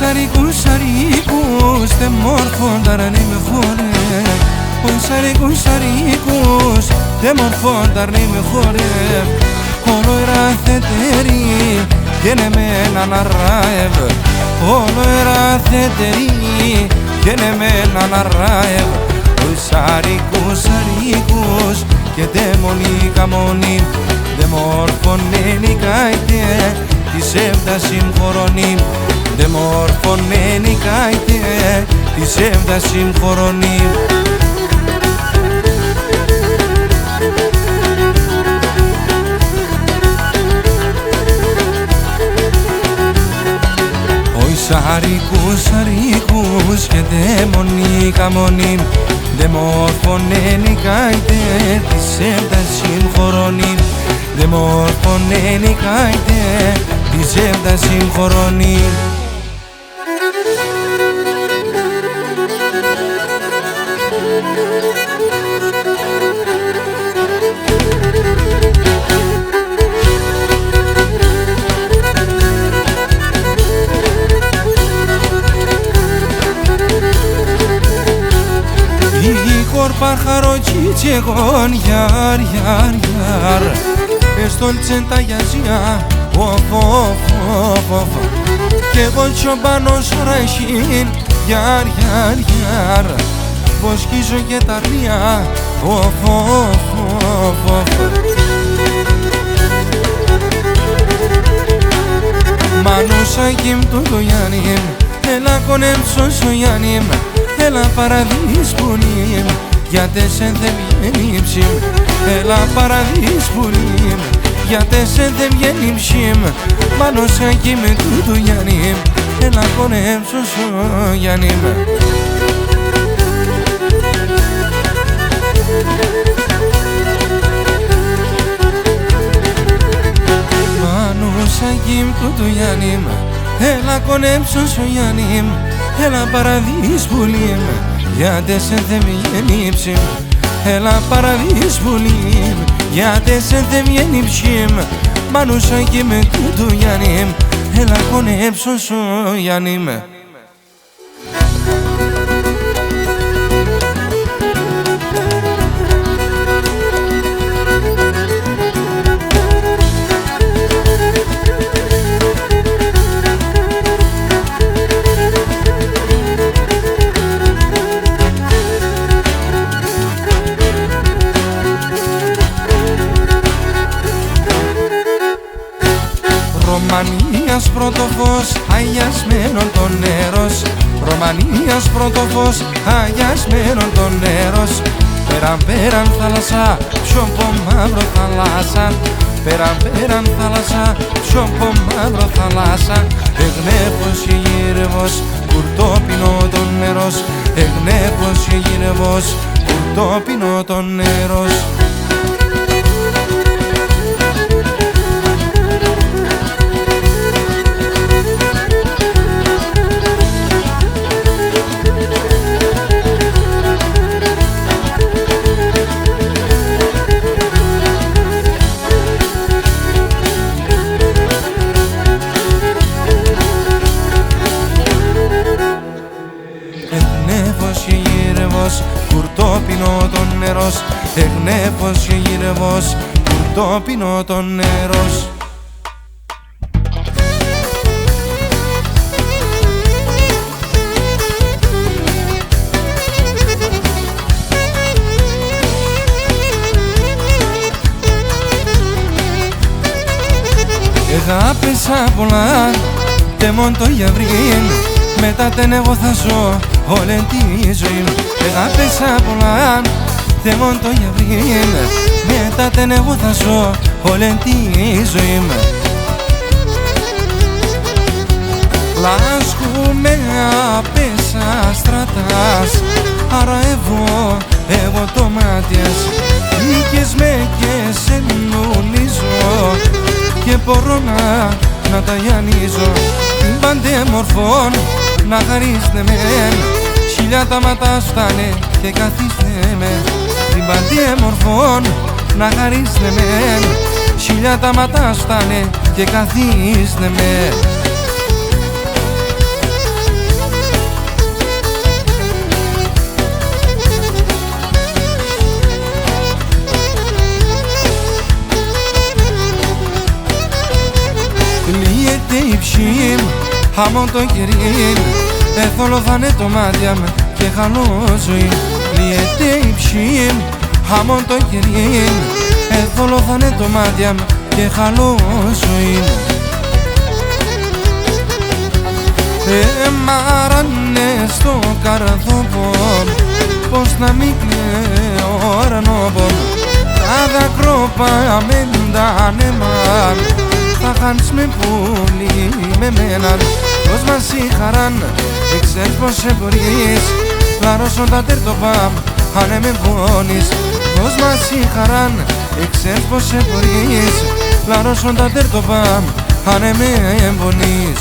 saricus, saricus, de morfon dar ne me fore. Oi saricus, saricus, de morfon dar ne me fore. Όλο εραθετερή και ναι με αναράευ. Όλο εραθετερή και ναι με αναράευ. Oi saricus, saricus, και de μονίκα μονή. De morfon νικάιτε, της έβδα συμφορωνή. De morfon νικάιτε, της έβδα συμφορωνή. Saricus, saricus, και de μονίκα μονή. De morfon νικάιτε, της έβδα συμφορωνή. De morfon νικάιτε, της έβδα συμφορωνή. Παρχαροκίτσεγον γιάρ, γιάρ, γιάρ. Εστόλτσεν τα γιαζιά, οφ, οφ, οφ. Κι εγώ τσομπάνος ραχήν, γιάρ, γιάρ, γιάρ. Βοσκίζω και τα αρνία, οφ, οφ, οφ. Μανούσακιμ του το Γιάννημ, έλα κονέμψος ο Γιάννημ, έλα παραδείς πουλήμ. Γιατί σε δεν βγαίνει ψήμ, έλα παραδείς πουλήμ. Γιατί σε δεν βγαίνει ψήμ, πάνω σακί με τούτο Γιάννημ, έλα κονέμψος ο Γιάννημ. Πάνω σακί με τούτο Γιάννημ, έλα κονέμψος ο Γιάννημ, έλα παραδείς πουλήμ. Γιατί σε δεν βγαίνει ψήμ, έλα παραδείς πουλήμ. Γιατί σε δεν βγαίνει ψήμ, μανούσα και με τούτο Γιάννημ, έλα κονέψος ο Γιάννημ. Ρωμανίας πρώτο φως, αγιασμένον το νερός. Ρωμανίας πρώτο φως, αγιασμένον το νερός. Πέραν πέραν θάλασσα, ψόμπο μαύρο θάλασσα. Πέραν πέραν θάλασσα, ψόμπο μαύρο θάλασσα. Εγνέφος και γύρευος, κουρτόπινο το νερός. Εγνέφος και γύρευος, κουρτόπινο το νερός. Κουρτόπινο το νερός, εγνέφος και γύρευος, κουρτόπινο το νερός. Αγάπησα πολλά, τεμόν το γιαβρίν, μετά τεν εγώ θα ζω όλη τη ζωή μου. Αγάπησα πολλά, τεμόν το γιαβρίν, μετά τεν εγώ θα ζω όλη τη ζωή μου. Λάσκουμε απέσα στρατάς, άρα εγώ το μάτιας. Νίκες με και σε νουλίζω και μπορώ να τα γιανίζω. Την παντέμορφων να χαρίσne μεν, χιλιά τα ματά φτάνε και καθίστε με. Την παντέμορφων να χαρίσne μεν, χιλιά τα ματά φτάνε και καθίστε με. Λιέται η ψυχή μου, χαμόν το κερί μου, εθολωθάνε το μάτια μου και χαλώ ζωή. Λιέται η ψυχή μου, χαμόν το κερί μου, εθολωθάνε το μάτια μου και χαλώ ζωή. Μάρανε στο καρδόπο, πως να μην κλαίω ρανόπον. Τα δακρόπαμέντα ανέμαν, θα χάνεις με πολύ με μέναν. Πως μας συγχαράν, ξέρεις πως σε μπορείς, λαρώσω τα τέρτοπα, αν με πόνεις. Πως μας συγχαράν, ξέρεις πως σε μπορείς, λαρώσω τα τέρτοπα, αν με πονείς.